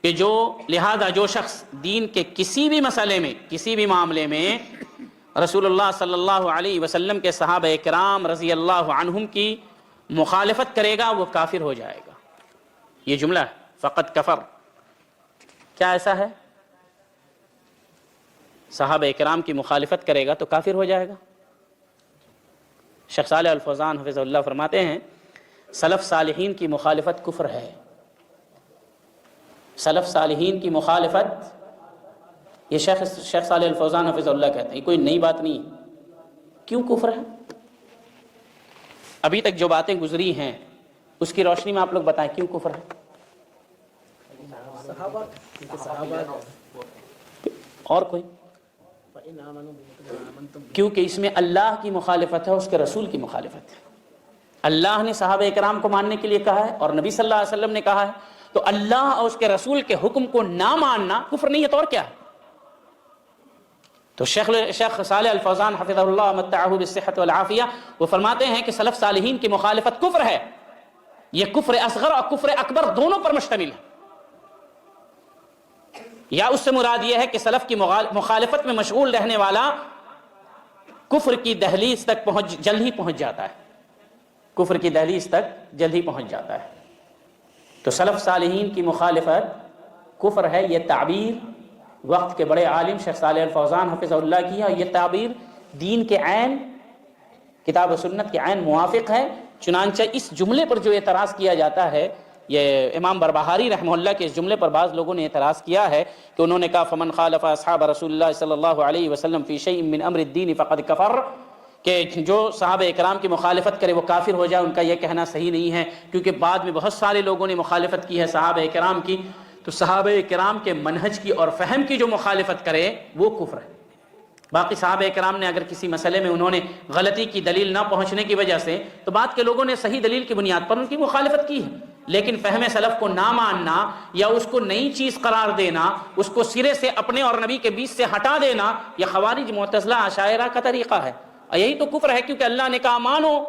کہ لہذا جو شخص دین کے کسی بھی مسئلے میں، کسی بھی معاملے میں رسول اللہ صلی اللہ علیہ وسلم کے صحابہ کرام رضی اللہ عنہم کی مخالفت کرے گا وہ کافر ہو جائے گا. یہ جملہ ہے فقط کفر. کیا ایسا ہے؟ صحابہ کرام کی مخالفت کرے گا تو کافر ہو جائے گا؟ شیخ صالح الفوزان حفظہ اللہ فرماتے ہیں سلف صالحین کی مخالفت کفر ہے. سلف صالحین کی مخالفت، یہ شیخ صالح الفوزان حفظہ اللہ کہتے ہیں، یہ کوئی نئی بات نہیں. کیوں کفر ہے؟ ابھی تک جو باتیں گزری ہیں اس کی روشنی میں آپ لوگ بتائیں کیوں کفر ہے؟ اور کوئی؟ کیونکہ اس میں اللہ کی مخالفت ہے، اس کے رسول کی مخالفت ہے. اللہ نے صحابہ کرام کو ماننے کے لیے کہا ہے اور نبی صلی اللہ علیہ وسلم نے کہا ہے، تو اللہ اور اس کے رسول کے حکم کو نہ ماننا کفر نہیں ہے تو اور کیا ہے؟ تو شیخ صالح الفوزان حفظہ اللہ متعہ بالصحۃ والعافیہ وہ فرماتے ہیں کہ سلف صالحین کی مخالفت کفر ہے. یہ کفر اصغر اور کفر اکبر دونوں پر مشتمل ہے. یا اس سے مراد یہ ہے کہ سلف کی مخالفت میں مشغول رہنے والا کفر کی دہلیز تک جلد ہی پہنچ جاتا ہے. کفر کی دہلیز تک جلد ہی پہنچ جاتا ہے. تو سلف صالحین کی مخالفت کفر ہے. یہ تعبیر وقت کے بڑے عالم شیخ صالح الفوزان حفظہ اللہ کی ہے. یہ تعبیر دین کے عین، کتاب و سنت کے عین موافق ہے. چنانچہ اس جملے پر جو اعتراض کیا جاتا ہے، یہ امام بربہاری رحمہ اللہ کے اس جملے پر بعض لوگوں نے اعتراض کیا ہے کہ انہوں نے کہا فمن خالف اصحاب رسول اللہ صلی اللہ علیہ وسلم فی شیء من امر الدین فقد کفر، کہ جو صحابہ اکرام کی مخالفت کرے وہ کافر ہو جائے. ان کا یہ کہنا صحیح نہیں ہے کیونکہ بعد میں بہت سارے لوگوں نے مخالفت کی ہے صحابہ اکرام کی. تو صحابہ کرام کے منہج کی اور فہم کی جو مخالفت کرے وہ کفر ہے. باقی صحابہ کرام نے اگر کسی مسئلے میں انہوں نے غلطی کی دلیل نہ پہنچنے کی وجہ سے، تو بعد کے لوگوں نے صحیح دلیل کی بنیاد پر ان کی مخالفت کی ہے. لیکن فہم سلف کو نہ ماننا یا اس کو نئی چیز قرار دینا، اس کو سرے سے اپنے اور نبی کے بیچ سے ہٹا دینا، یہ خوارج معتزلہ عشائرہ کا طریقہ ہے. اور یہی تو کفر ہے، کیونکہ اللہ نے کہا مانو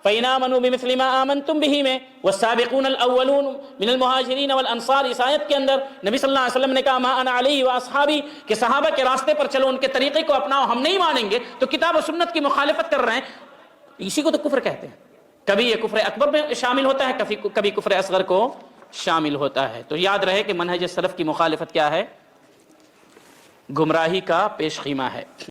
فَإِنْ آمَنُوا بِمِثْلِ مَا آمَنْتُمْ بِهِ میں وَالسَّابِقُونَ الْأَوَّلُونَ مِنَ الْمُهَاجِرِينَ وَالْأَنصَارِ. اس آیت کے اندر نبی صلی اللہ علیہ وسلم نے کہا مَا أَنَا عَلَيْهِ وَأَصْحَابِي، کہ صحابہ کے راستے پر چلو، ان کے طریقے کو اپناؤ. ہم نہیں مانیں گے تو کتاب و سنت کی مخالفت کر رہے ہیں. اسی کو تو کفر کہتے ہیں. کبھی یہ کفر اکبر میں شامل ہوتا ہے، کبھی کفر اصغر کو شامل ہوتا ہے. تو یاد رہے کہ منہج سلف کی مخالفت کیا ہے؟ گمراہی کا پیش خیمہ ہے.